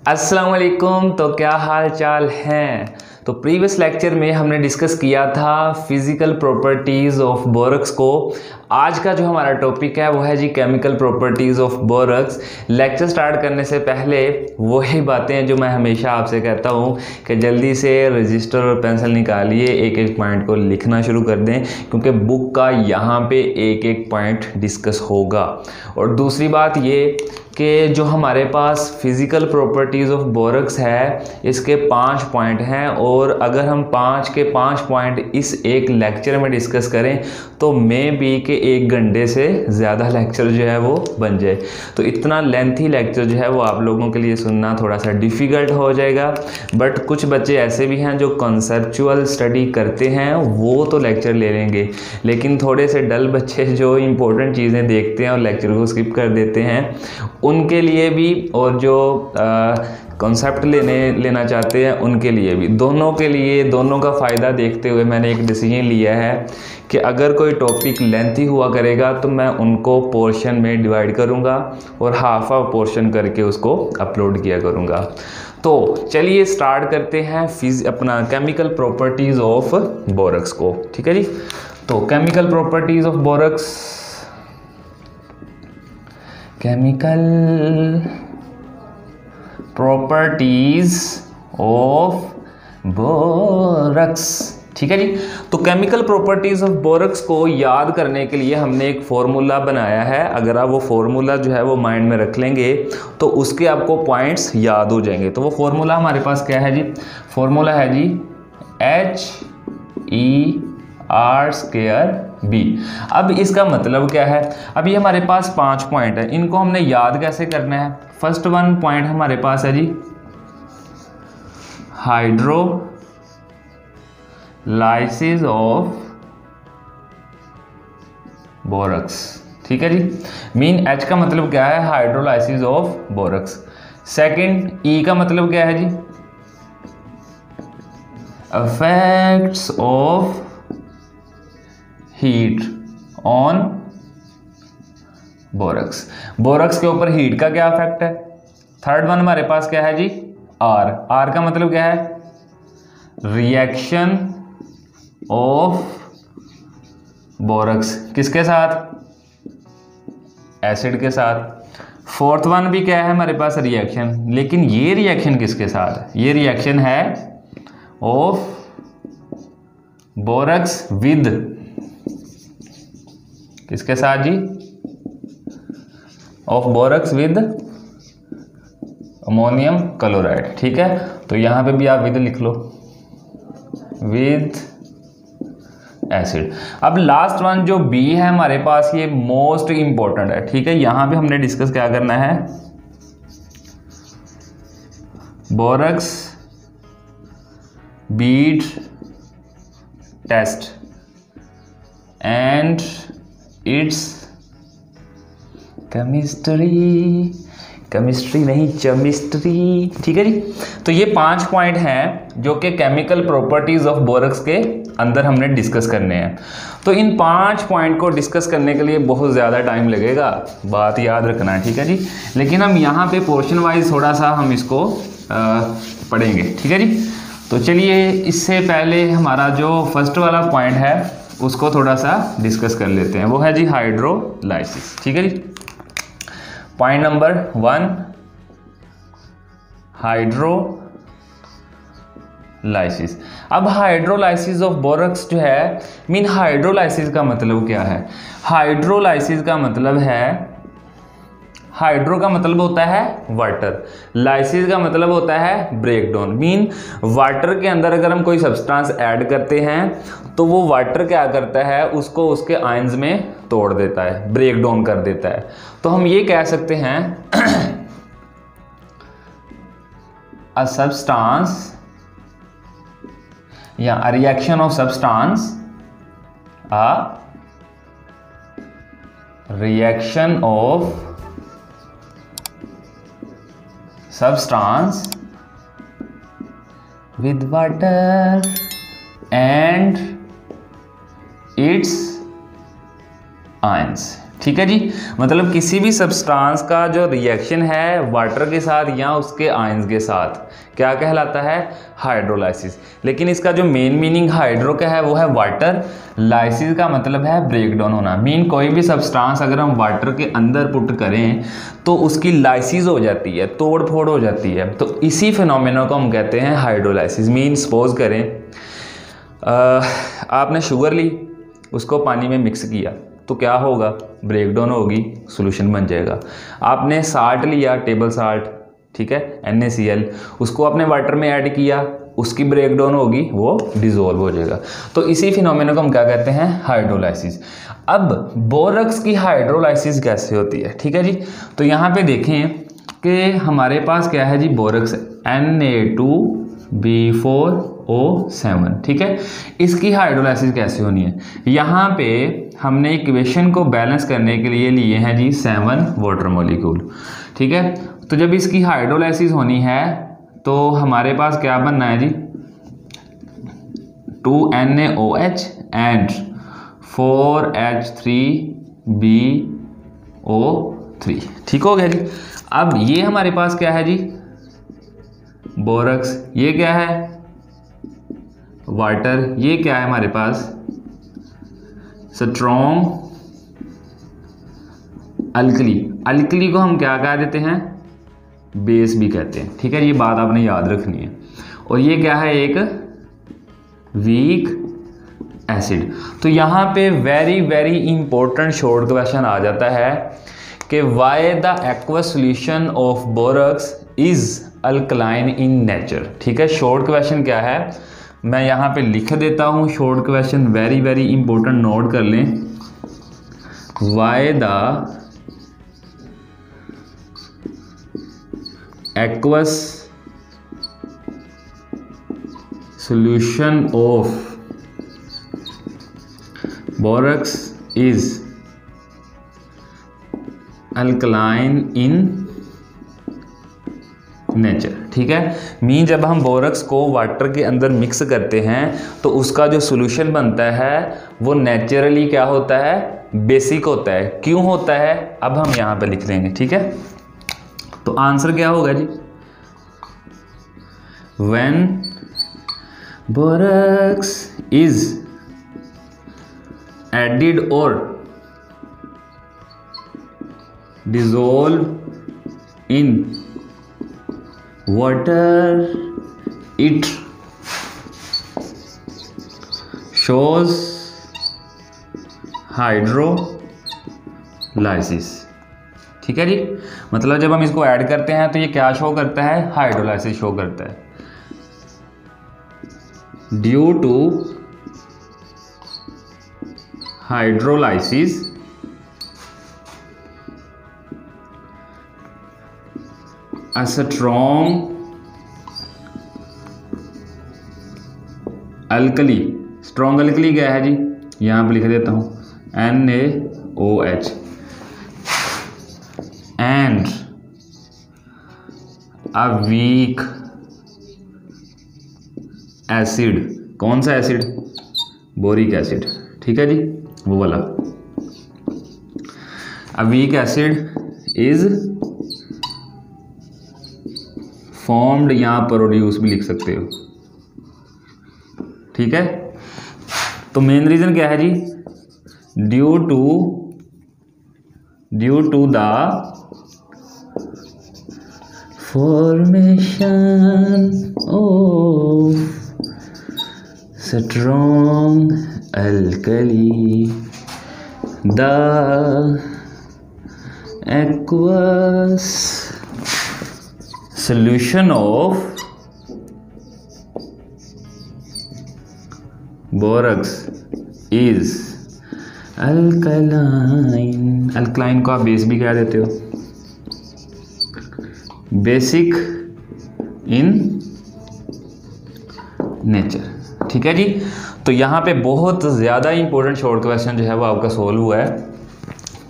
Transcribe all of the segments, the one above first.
अस्सलाम वालेकुम। तो क्या हाल चाल हैं। तो प्रीवियस लेक्चर में हमने डिस्कस किया था फिज़िकल प्रॉपर्टीज़ ऑफ बोरक्स को। आज का जो हमारा टॉपिक है वो है जी chemical properties of borax. Lecture start करने से पहले वही बातें हैं जो मैं हमेशा आपसे कहता हूँ कि जल्दी से रजिस्टर और पेंसिल निकालिए, एक एक पॉइंट को लिखना शुरू कर दें, क्योंकि बुक का यहाँ पे एक एक पॉइंट डिस्कस होगा। और दूसरी बात ये कि जो हमारे पास फिज़िकल प्रॉपर्टीज़ ऑफ बोरक्स है इसके 5 पॉइंट हैं, और अगर हम 5 के 5 पॉइंट इस एक लेक्चर में डिस्कस करें तो मे बी के 1 घंटे से ज़्यादा लेक्चर जो है वो बन जाए। तो इतना लेंथी लेक्चर जो है वो आप लोगों के लिए सुनना थोड़ा सा डिफ़िकल्ट हो जाएगा। बट कुछ बच्चे ऐसे भी हैं जो कॉन्सेप्चुअल स्टडी करते हैं, वो तो लेक्चर ले लेंगे, लेकिन थोड़े से डल बच्चे जो इंपॉर्टेंट चीज़ें देखते हैं और लेक्चर को स्किप कर देते हैं, उनके लिए भी, और जो कॉन्सेप्ट लेना चाहते हैं उनके लिए भी, दोनों के लिए, दोनों का फ़ायदा देखते हुए मैंने एक डिसीजन लिया है कि अगर कोई टॉपिक लेंथी हुआ करेगा तो मैं उनको पोर्शन में डिवाइड करूंगा और हाफ पोर्शन करके उसको अपलोड किया करूंगा। तो चलिए स्टार्ट करते हैं अपना केमिकल प्रॉपर्टीज़ ऑफ बोरक्स को। ठीक है जी। तो chemical properties of borax, chemical properties of borax. ठीक है जी। तो केमिकल प्रॉपर्टीज ऑफ बोरक्स को याद करने के लिए हमने एक फॉर्मूला बनाया है। अगर आप वो फॉर्मूला जो है वो माइंड में रख लेंगे तो उसके आपको पॉइंट्स याद हो जाएंगे। तो वो फॉर्मूला हमारे पास क्या है जी? फॉर्मूला है जी HER²B। अब इसका मतलब क्या है? अब ये हमारे पास 5 पॉइंट है, इनको हमने याद कैसे करना है? फर्स्ट 1 पॉइंट हमारे पास है जी हाइड्रोलाइसिस ऑफ बोरक्स। ठीक है जी। मीन H का मतलब क्या है? Hydrolysis of borax. Second E का मतलब क्या है जी? Effects of heat on borax. Borax के ऊपर हीट का क्या इफेक्ट है? थर्ड 1 हमारे पास क्या है जी? R का मतलब क्या है? रिएक्शन ऑफ बोरक्स किसके साथ? एसिड के साथ। फोर्थ 1 भी क्या है हमारे पास? रिएक्शन। लेकिन ये रिएक्शन किसके साथ है? ये रिएक्शन है ऑफ बोरक्स विद किसके साथ जी? Of borax with ammonium chloride. ठीक है। तो यहां पे भी आप विद लिख लो, विद एसिड। अब लास्ट 1 जो B है हमारे पास, ये मोस्ट इंपॉर्टेंट है। ठीक है। यहां पे हमने डिस्कस क्या करना है? Borax bead test and its chemistry नहीं केमिस्ट्री। ठीक है जी। तो ये 5 पॉइंट हैं जो कि केमिकल प्रॉपर्टीज ऑफ बोरक्स के अंदर हमने डिस्कस करने हैं। तो इन 5 पॉइंट को डिस्कस करने के लिए बहुत ज़्यादा टाइम लगेगा, बात याद रखना है। ठीक है जी। लेकिन हम यहाँ पे पोर्शन वाइज थोड़ा सा हम इसको पढ़ेंगे। ठीक है जी। तो चलिए इससे पहले हमारा जो फर्स्ट वाला पॉइंट है उसको थोड़ा सा डिस्कस कर लेते हैं। वो है जी हाइड्रोलाइसिस। ठीक है जी। Point number 1, hydrolysis. अब हाइड्रोलाइसिस ऑफ बोरक्स जो है, मीन हाइड्रोलाइसिस का मतलब क्या है? हाइड्रोलाइसिस का मतलब है, हाइड्रो का मतलब होता है वाटर, लाइसिस का मतलब होता है ब्रेक डाउन। मीन वाटर के अंदर अगर हम कोई सब्सटेंस ऐड करते हैं तो वो वाटर क्या करता है? उसको उसके आयंस में तोड़ देता है, ब्रेक डाउन कर देता है। तो हम ये कह सकते हैं अ सब्सटेंस या a reaction of substance, a reaction of substance with water and it's ions. ठीक है जी, मतलब किसी भी सब्सटेंस का जो रिएक्शन है वाटर के साथ या उसके आयंस के साथ क्या कहलाता है, हाइड्रोलाइसिस। लेकिन इसका जो मेन मीनिंग हाइड्रो का है वो है वाटर, लाइसिस का मतलब है ब्रेक डाउन होना। मीन कोई भी सब्सटेंस अगर हम वाटर के अंदर पुट करें तो उसकी लाइसिस हो जाती है, तोड़ फोड़ हो जाती है। तो इसी फिनोमेना को हम कहते हैं हाइड्रोलाइसिस। मीन सपोज करें आपने शुगर ली, उसको पानी में मिक्स किया तो क्या होगा, ब्रेक डाउन होगी, सॉल्यूशन बन जाएगा। आपने साल्ट लिया, टेबल साल्ट, ठीक है, NaCl, उसको आपने वाटर में ऐड किया, उसकी ब्रेक डाउन होगी, वो डिजोल्व हो जाएगा। तो इसी फिनोमेना को हम क्या कहते हैं, हाइड्रोलाइसिस। अब बोरक्स की हाइड्रोलाइसिस कैसे होती है, ठीक है जी। तो यहाँ पे देखें कि हमारे पास क्या है जी, बोरक्स Na2B4O7, ठीक है। इसकी हाइड्रोलाइसिस कैसे होनी है, यहाँ पे हमने इक्वेशन को बैलेंस करने के लिए लिए हैं जी 7 वाटर मॉलिक्यूल, ठीक है। तो जब इसकी हाइड्रोलाइसिस होनी है तो हमारे पास क्या बनना है जी, 2NaOH एंड 4H3BO3, ठीक हो गया जी। अब ये हमारे पास क्या है जी, बोरक्स, ये क्या है, वाटर, ये क्या है हमारे पास, स्ट्रॉन्ग अल्कली। अल्कली को हम क्या कह देते हैं, बेस भी कहते हैं, ठीक है। ये बात आपने याद रखनी है। और ये क्या है, एक वीक एसिड। तो यहाँ पे very very important short question आ जाता है कि why the aqueous solution of borax is alkaline in nature, ठीक है। शॉर्ट क्वेश्चन क्या है, मैं यहाँ पे लिख देता हूँ short question, very very important, note कर लें। Y the aqueous solution of borax is alkaline in nature, ठीक है। मीन जब हम बोरक्स को वाटर के अंदर मिक्स करते हैं तो उसका जो सॉल्यूशन बनता है वो नेचुरली क्या होता है, बेसिक होता है। क्यों होता है, अब हम यहाँ पे लिख लेंगे, ठीक है। तो आंसर क्या होगा जी, व्हेन बोरक्स इज एडिड और dissolve in water it shows hydrolysis, ठीक है जी। मतलब जब हम इसको ऐड करते हैं तो ये क्या शो करता है, हाइड्रोलाइसिस शो करता है। Due to hydrolysis a strong alkali, strong alkali क्या है जी, यहां पे लिख देता हूं NaOH and a weak acid. कौन सा एसिड, बोरिक एसिड, ठीक है जी, वो वाला। अ वीक एसिड इज फॉर्म्ड, यहाँ प्रोड्यूस भी लिख सकते हो, ठीक है। तो मेन रीजन क्या है जी, due to the formation of strong alkali the aqueous solution of borax is alkaline। Alkaline को आप बेस भी कह देते हो, बेसिक इन नेचर, ठीक है जी। तो यहाँ पे बहुत ज़्यादा इंपॉर्टेंट शॉर्ट क्वेश्चन जो है वो आपका सोल्व हुआ है।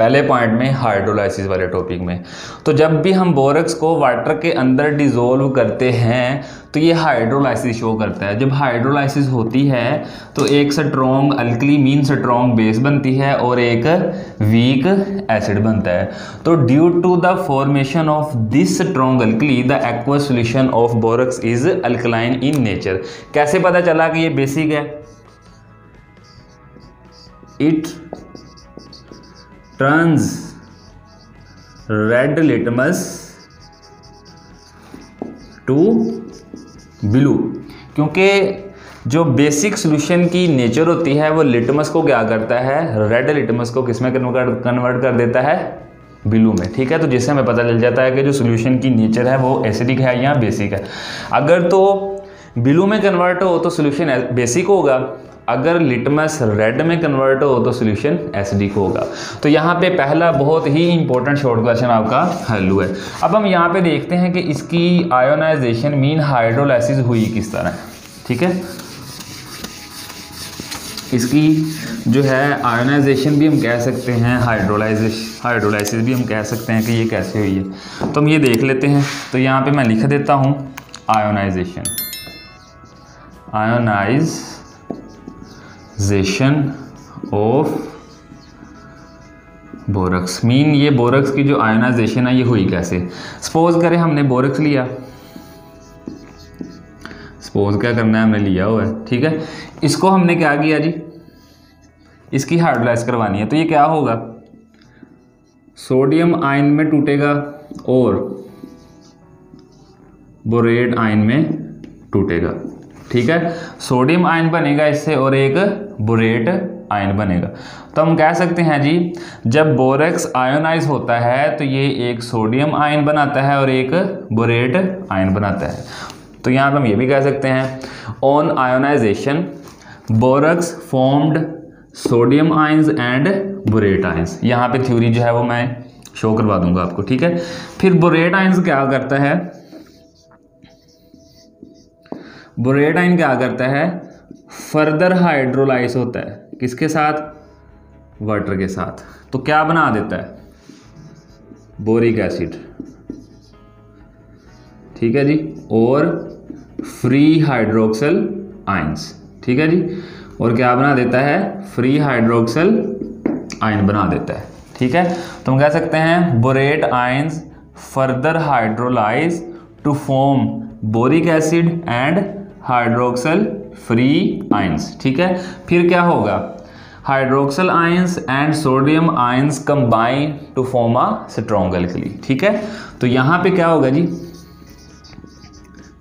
पहले पॉइंट में हाइड्रोलाइसिस वाले टॉपिक में। तो जब भी हम बोरक्स को वाटर के अंदर डिज़ोल्व करते हैं तो ये हाइड्रोलाइसिस शो करता है। जब हाइड्रोलाइसिस होती है तो एक strong alkali mean strong base बनती है और एक वीक एसिड बनता है। तो due to the formation of this strong alkali the aqueous solution of borax is alkaline in nature. कैसे पता चला कि ये बेसिक है? It turns red litmus to blue, क्योंकि जो बेसिक सॉल्यूशन की नेचर होती है वो लिटमस को क्या करता है, रेड लिटमस को किस में कन्वर्ट कर देता है, ब्लू में। ठीक है, तो जिससे हमें पता चल जाता है कि जो सॉल्यूशन की नेचर है वो एसिडिक है या बेसिक है। अगर तो ब्लू में कन्वर्ट हो तो सॉल्यूशन बेसिक होगा, अगर लिटमस रेड में कन्वर्ट हो तो सॉल्यूशन एसिडिक होगा। तो यहाँ पे पहला बहुत ही इंपॉर्टेंट शॉर्ट क्वेश्चन आपका हल हुआ है। अब हम यहाँ पे देखते हैं कि इसकी आयोनाइजेशन मीन हाइड्रोलाइसिस हुई किस तरह। ठीक है, इसकी जो है आयोनाइजेशन भी हम कह सकते हैं, हाइड्रोलाइसिस भी हम कह सकते हैं कि ये कैसे हुई है। तो हम ये देख लेते हैं। तो यहाँ पे मैं लिख देता हूँ आयोनाइजेशन ऑफ बोरक्स मीन ये बोरक्स की जो आयोनाइजेशन है ये हुई कैसे। सपोज करें हमने बोरक्स लिया, सपोज क्या करना है, हमने लिया हुआ है। ठीक है, इसको हमने क्या किया जी, इसकी हाइड्रोलाइज करवानी है। तो ये क्या होगा, सोडियम आयन में टूटेगा और बोरेट आयन में टूटेगा। ठीक है, सोडियम आयन बनेगा इससे और एक बोरेट आयन बनेगा। तो हम कह सकते हैं जी जब बोरक्स आयोनाइज होता है तो ये एक सोडियम आयन बनाता है और एक बोरेट आयन बनाता है। तो यहाँ पे हम ये भी कह सकते हैं on ionization borax formed sodium ions and borate ions. यहाँ पे थ्योरी जो है वो मैं शो करवा दूंगा आपको। ठीक है, फिर बोरेट आयंस क्या करता है, बोरेट आयन क्या करता है, फर्दर हाइड्रोलाइज होता है किसके साथ, वाटर के साथ। तो क्या बना देता है, बोरिक एसिड। ठीक है जी, और फ्री हाइड्रोक्सल आयंस। ठीक है जी, और क्या बना देता है, फ्री हाइड्रोक्सल आयन बना देता है। ठीक है, तो हम कह सकते हैं borate ions further hydrolyze to form boric acid and hydroxyl free ions. ठीक है, फिर क्या होगा, hydroxyl ions and sodium ions combine to form a strong alkali. ठीक है, तो यहाँ पे क्या होगा जी,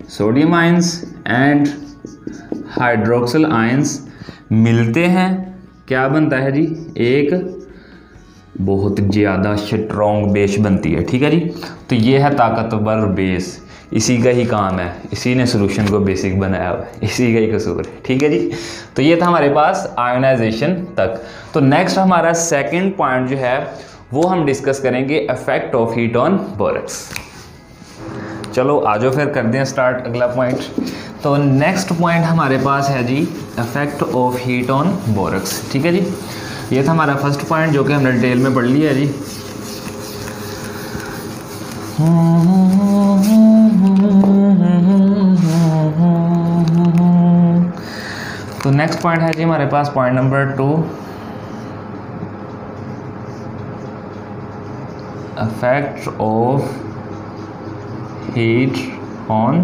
sodium ions and hydroxyl ions मिलते हैं, क्या बनता है जी, एक बहुत ज़्यादा स्ट्रॉन्ग बेस बनती है। ठीक है जी, तो ये है ताकतवर बेस, इसी का ही काम है, इसी ने सॉल्यूशन को बेसिक बनाया हुआ है, इसी का ही कसूर है। ठीक है जी, तो ये था हमारे पास आयोनाइजेशन तक। तो नेक्स्ट हमारा सेकंड पॉइंट जो है वो हम डिस्कस करेंगे effect of heat on borax. चलो आ जाओ फिर कर दें स्टार्ट अगला पॉइंट। तो नेक्स्ट पॉइंट हमारे पास है जी effect of heat on borax. ठीक है जी, ये था हमारा फर्स्ट पॉइंट जो कि हमने डिटेल में पढ़ लिया है जी। तो नेक्स्ट पॉइंट है जी हमारे पास point number 2, effect of heat on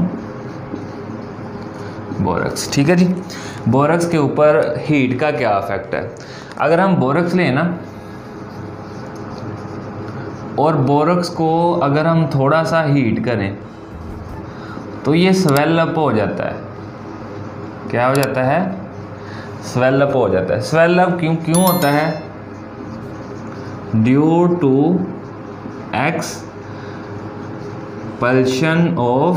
borax. ठीक है जी, बोरक्स के ऊपर हीट का क्या इफेक्ट है। अगर हम बोरक्स लें ना और बोरक्स को अगर हम थोड़ा सा हीट करें तो ये स्वेल अप हो जाता है। क्या हो जाता है, स्वेल अप हो जाता है। स्वेल अप क्यों होता है, due to expulsion of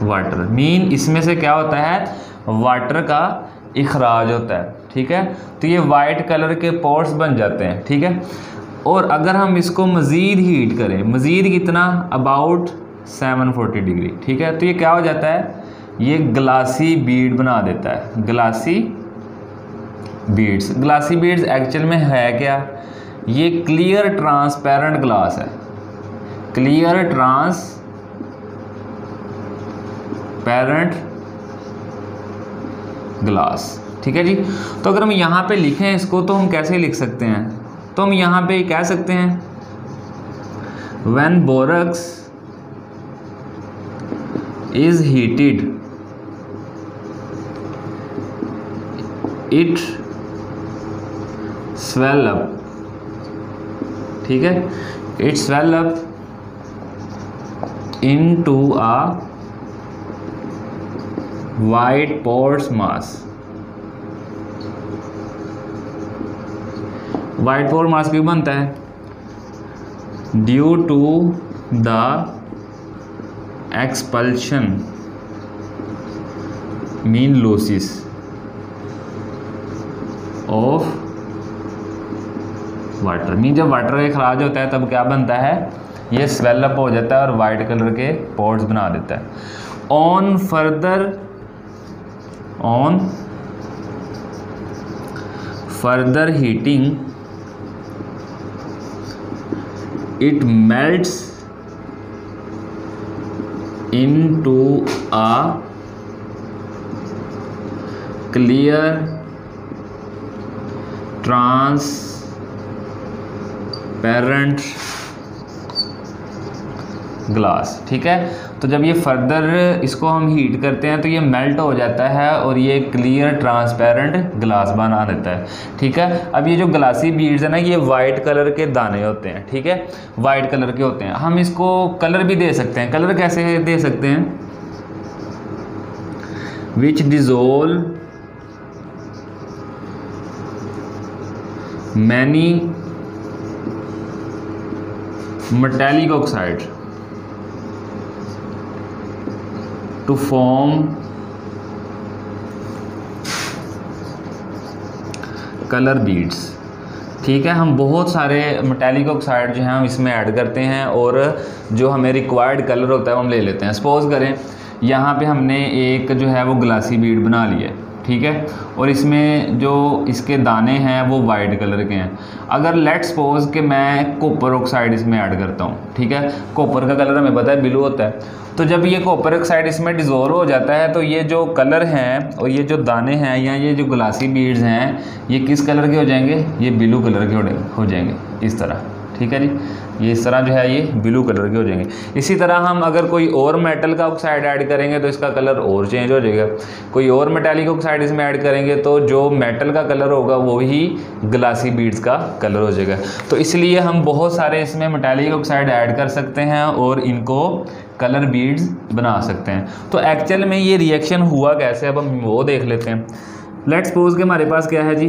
water mean इसमें से क्या होता है, वाटर का इखराज होता है। ठीक है, तो ये वाइट कलर के पॉट्स बन जाते हैं। ठीक है, और अगर हम इसको मज़ीद हीट करें, मज़ीद कितना, अबाउट 740 डिग्री। ठीक है, तो ये क्या हो जाता है, ये ग्लासी बीड बना देता है। ग्लासी बीड्स एक्चुअल में है क्या, ये क्लियर ट्रांसपेरेंट ग्लास है, क्लियर ट्रांसपेरेंट ग्लास। ठीक है जी। तो अगर हम यहाँ पे लिखें इसको तो हम कैसे लिख सकते हैं, तो हम यहाँ पे कह सकते हैं when borax is heated it swell up. ठीक है, it swell up into a white porous mass. White pore mass क्यों बनता है? Due to the expulsion mean losses of water. Mean जब वाटर खराज होता है तब क्या बनता है, ये स्वेल अप हो जाता है और वाइट कलर के पॉट्स बना देता है। On further heating it melts into a clear transparent glass. ठीक है, तो जब ये फर्दर इसको हम हीट करते हैं तो ये मेल्ट हो जाता है और ये क्लियर ट्रांसपेरेंट ग्लास बना देता है। ठीक है, अब ये जो ग्लासी बीड्स है ना, ये वाइट कलर के दाने होते हैं। ठीक है, वाइट कलर के होते हैं। हम इसको कलर भी दे सकते हैं। कलर कैसे दे सकते हैं? Which dissolve many metallic oxide to form color beads। ठीक है, हम बहुत सारे मेटालिक ऑक्साइड जो हैं हम इसमें ऐड करते हैं और जो हमें रिक्वायर्ड कलर होता है वो हम ले लेते हैं। सपोज करें यहाँ पे हमने एक जो है वो ग्लासी बीड बना ली है। ठीक है, और इसमें जो इसके दाने हैं वो वाइट कलर के हैं। अगर लेट सपोज कि मैं कॉपर ऑक्साइड इसमें ऐड करता हूँ। ठीक है, कॉपर का कलर हमें पता है ब्लू होता है। तो जब ये कॉपर ऑक्साइड इसमें डिज़ोल्व हो जाता है तो ये जो कलर हैं और ये जो दाने हैं या ये जो ग्लासी बीड्स हैं ये किस कलर के हो जाएंगे? ये ब्लू कलर के हो जाएंगे इस तरह। ठीक है जी, ये इस तरह जो है ये ब्लू कलर के हो जाएंगे। इसी तरह हम अगर कोई और मेटल का ऑक्साइड ऐड करेंगे तो इसका कलर और चेंज हो जाएगा। कोई और मेटालिक ऑक्साइड इसमें ऐड करेंगे तो जो मेटल का कलर होगा वो ही ग्लासी बीड्स का कलर हो जाएगा। तो इसलिए हम बहुत सारे इसमें मेटालिक ऑक्साइड ऐड कर सकते हैं और इनको कलर बीड्स बना सकते हैं। तो एक्चुअल में ये रिएक्शन हुआ कैसे, अब हम वो देख लेते हैं। लेट्स सपोज कि हमारे पास क्या है जी,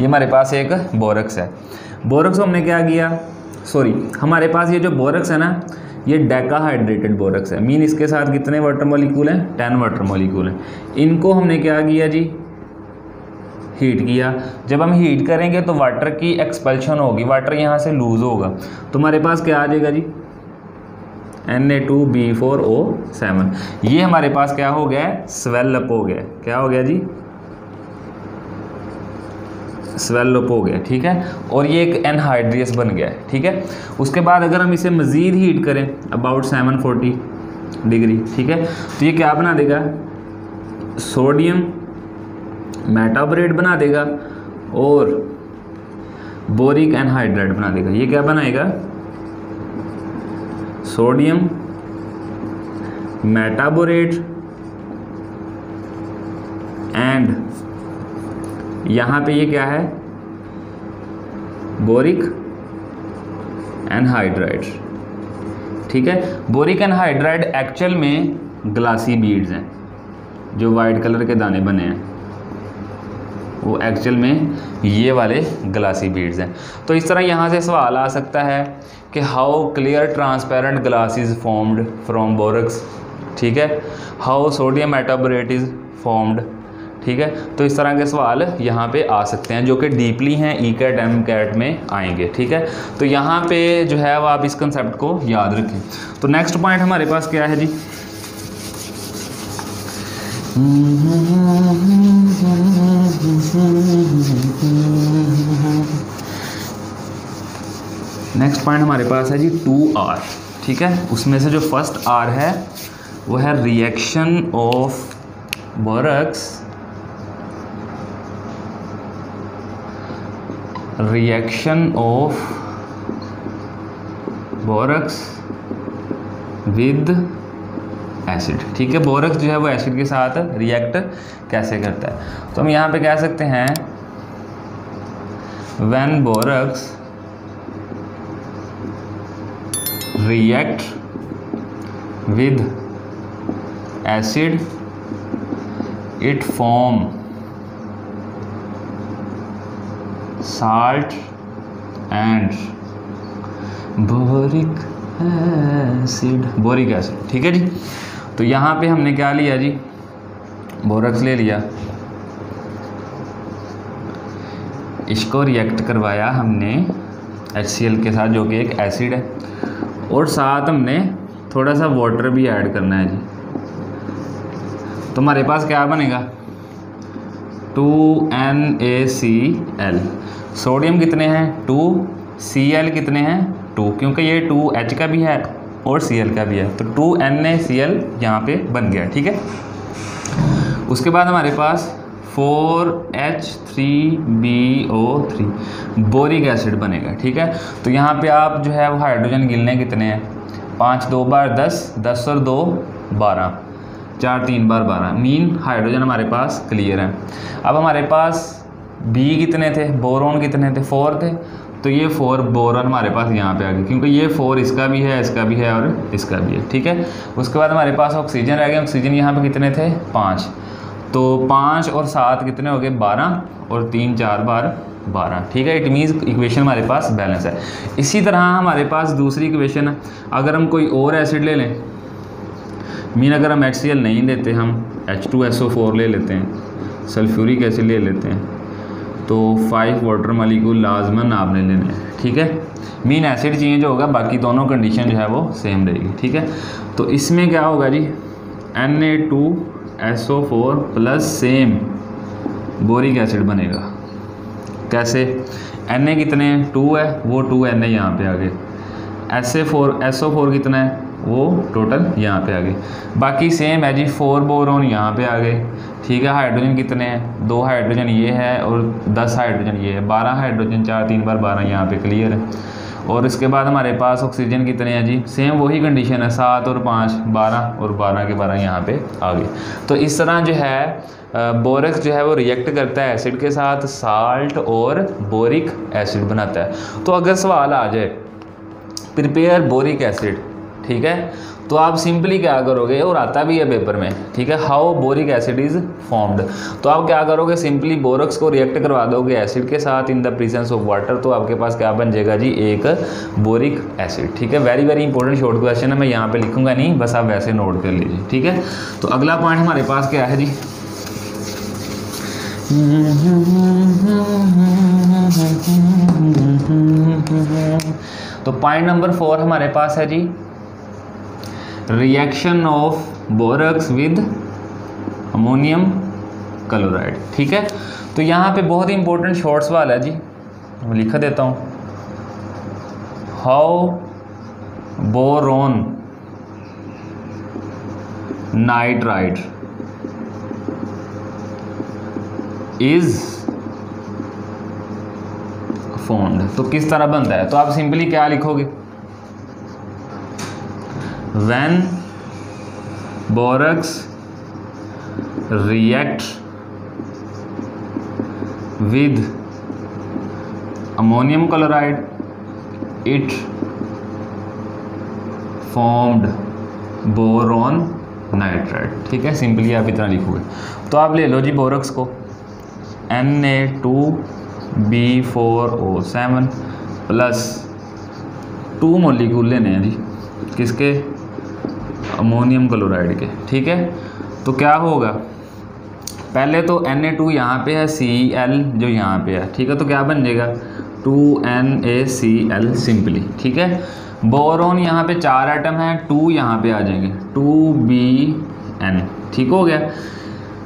ये हमारे पास एक बोरक्स है। बोरक्स को हमने क्या किया, हमारे पास ये जो बोरक्स है ना ये डेकाहाइड्रेटेड बोरक्स है। मीन इसके साथ कितने वाटर मॉलिक्यूल हैं? 10 वाटर मॉलिक्यूल हैं। इनको हमने क्या किया जी, हीट किया। जब हम हीट करेंगे तो वाटर की एक्सपल्शन होगी, वाटर यहाँ से लूज़ होगा। तो हमारे पास क्या आ जाएगा जी, Na2B4O7। ये हमारे पास क्या हो गया, स्वेल अप हो गया। क्या हो गया जी, स्वेल अप हो गया। ठीक है, और ये एक एनहाइड्रियस बन गया है। ठीक है, उसके बाद अगर हम इसे मज़ीद हीट करें अबाउट 740 डिग्री, ठीक है, तो ये क्या बना देगा, सोडियम मेटाबोरेट बना देगा और बोरिक एनहाइड्राइड बना देगा। ये क्या बनाएगा, सोडियम मेटाबोरेट एंड यहाँ पे ये क्या है, बोरिक एनहाइड्राइड। ठीक है, बोरिक एनहाइड्राइड एक्चुअल में ग्लासी बीड्स हैं, जो वाइट कलर के दाने बने हैं वो एक्चुअल में ये वाले ग्लासी बीड्स हैं। तो इस तरह यहाँ से सवाल आ सकता है कि how clear transparent glass is formed from borax. ठीक है, how sodium metaborate is formed. ठीक है, तो इस तरह के सवाल यहाँ पे आ सकते हैं जो कि डीपली हैं ECAT MCAT में आएंगे। ठीक है, तो यहाँ पे जो है वो आप इस कंसेप्ट को याद रखें। तो नेक्स्ट पॉइंट हमारे पास क्या है जी, नेक्स्ट पॉइंट हमारे पास है जी 2R, ठीक है। उसमें से जो फर्स्ट R है वो है reaction of borax with acid, ठीक है। बोरक्स जो है वो एसिड के साथ रिएक्ट कैसे करता है, तो हम यहाँ पे कह सकते हैं when borax react with acid it form salt and boric acid, ठीक है जी। तो यहाँ पे हमने क्या लिया जी, बोरक्स ले लिया, इसको रिएक्ट करवाया हमने HCl के साथ जो कि एक एसिड है, और साथ हमने थोड़ा सा वाटर भी ऐड करना है जी। तो हमारे पास क्या बनेगा 2NaCl, सोडियम कितने हैं 2, Cl कितने हैं 2, क्योंकि ये 2H का भी है और Cl का भी है, तो 2NaCl यहाँ पे बन गया, ठीक है। उसके बाद हमारे पास 4H3BO3 बोरिक एसिड बनेगा, ठीक है। तो यहाँ पे आप जो है वो हाइड्रोजन गिनने कितने हैं, 5 2 बार 10, 10 और 2 12, 4 3 बार 12, मीन हाइड्रोजन हमारे पास क्लियर है। अब हमारे पास बी कितने थे, बोरॉन कितने थे 4 थे, तो ये 4 बोरॉन हमारे पास यहाँ पे आ गए, क्योंकि ये 4 इसका भी है, इसका भी है और इसका भी है, ठीक है। उसके बाद हमारे पास ऑक्सीजन रह गया, ऑक्सीजन यहाँ पे कितने थे 5, तो 5 और 7 कितने हो गए 12, और 3 4 बार 12, ठीक है। इट मीन्स इक्वेशन हमारे पास बैलेंस है। इसी तरह हमारे पास दूसरी इक्वेशन है, अगर हम कोई और एसिड ले लें, मीन अगर हम HCl नहीं लेते, हम H2SO4 ले लेते हैं, सल्फ्यूरिक एसिड ले लेते हैं, तो 5 वाटर मालिक्यूल लाजमन आपने लेने हैं, ठीक है। मीन एसिड चेंज होगा, बाकी दोनों कंडीशन जो है वो सेम रहेगी, ठीक है। तो इसमें क्या होगा जी Na2SO4 plus same boric acid बनेगा। कैसे, Na कितने हैं 2 है, वो 2 Na यहाँ पे आ गए, SO4 कितना है वो टोटल यहाँ पे आ गए, बाकी सेम है जी 4 बोरॉन यहाँ पे आ गए, ठीक है। हाइड्रोजन कितने हैं 2 हाइड्रोजन ये है और 10 हाइड्रोजन ये है, 12 हाइड्रोजन, 4 3 बार 12 यहाँ पे क्लियर है। और इसके बाद हमारे पास ऑक्सीजन कितने हैं जी, सेम वही कंडीशन है, 7 और 5 12, और 12 के 12 यहाँ पे आ गए। तो इस तरह जो है बोरक्स जो है वो रिएक्ट करता है एसिड के साथ, साल्ट और बोरिक एसिड बनाता है। तो अगर सवाल आ जाए प्रिपेयर बोरिक एसिड, ठीक है, तो आप सिंपली क्या करोगे, और आता भी है पेपर में, ठीक है, how boric acid is formed. तो आप क्या करोगे, सिंपली बोरक्स को रिएक्ट करवा दोगे एसिड के साथ in the presence of water, तो आपके पास क्या बन जाएगा जी एक बोरिक एसिड, ठीक है। Very very important short question है, मैं यहाँ पे लिखूंगा नहीं, बस आप वैसे नोट कर लीजिए, ठीक है। तो अगला पॉइंट हमारे पास क्या है जी, तो पॉइंट नंबर 4 हमारे पास है जी reaction of borax with ammonium chloride, ठीक है। तो यहाँ पे बहुत ही इंपॉर्टेंट शॉर्ट सवाल है जी, मैं लिख देता हूँ, how boron nitride is formed. तो किस तरह बनता है, तो आप सिंपली क्या लिखोगे, when borax react with ammonium chloride it formed boron nitride, ठीक है। सिंपली आप इतना लिखोगे। तो आप ले लो जी बोरक्स को, Na2B4O7 प्लस 2 मॉलिक्यूल लेने हैं जी, किसके, अमोनियम क्लोराइड के, ठीक है। तो क्या होगा, पहले तो Na2 यहाँ पे है, Cl जो यहाँ पे है, ठीक है, तो क्या बन जाएगा 2NaCl सिंपली, ठीक है। बोरॉन यहाँ पे 4 एटम है, 2 यहाँ पे आ जाएंगे 2Bn, ठीक हो गया,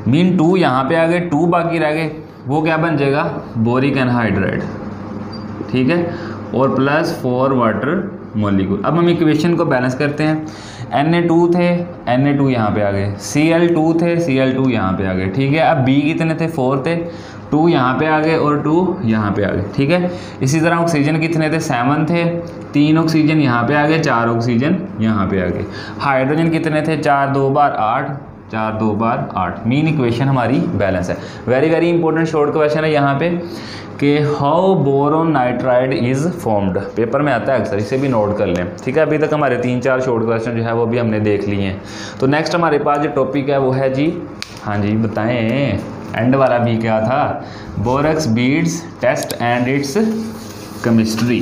मीन 2 यहाँ पे आ गए, 2 बाकी रह गए, वो क्या बन जाएगा बोरिक एनहाइड्राइड, ठीक है। और प्लस 4 वाटर मॉलिक्यूल। अब हम इक्वेशन को बैलेंस करते हैं। Na2 थे, Na2 यहाँ पे आ गए, Cl2 थे, Cl2 यहाँ पे आ गए, ठीक है। अब B कितने थे, 4 थे, 2 यहाँ पे आ गए और 2 यहाँ पे आ गए, ठीक है। इसी तरह ऑक्सीजन कितने थे, 7 थे, 3 ऑक्सीजन यहाँ पे आ गए, 4 ऑक्सीजन यहाँ पे आ गए। हाइड्रोजन कितने थे, 4 2 बार 8, 4 2 बार 8। मीन इक्वेशन हमारी बैलेंस है। Very very important short question है यहाँ पे कि how boron nitride is formed, paper में आता है अक्सर, इसे भी नोट कर लें, ठीक है। अभी तक हमारे 3-4 शॉर्ट क्वेश्चन जो है वो भी हमने देख लिए हैं। तो नेक्स्ट हमारे पास जो टॉपिक है वो है जी, हाँ जी बताएं, एंड वाला भी क्या था, borax beads test and its chemistry.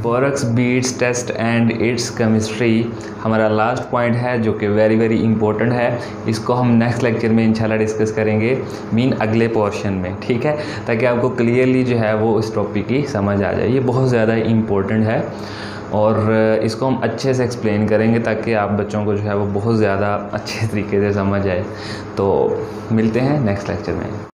Borax beads test and its chemistry हमारा लास्ट पॉइंट है, जो कि वेरी वेरी इंपॉर्टेंट है। इसको हम नेक्स्ट लेक्चर में इंशाल्लाह डिस्कस करेंगे, मीन अगले पोर्शन में, ठीक है, ताकि आपको क्लियरली जो है वो इस टॉपिक की समझ आ जाए। ये बहुत ज़्यादा इंपॉर्टेंट है और इसको हम अच्छे से एक्सप्लेन करेंगे ताकि आप बच्चों को जो है वो बहुत ज़्यादा अच्छे तरीके से समझ आए। तो मिलते हैं नेक्स्ट लेक्चर में।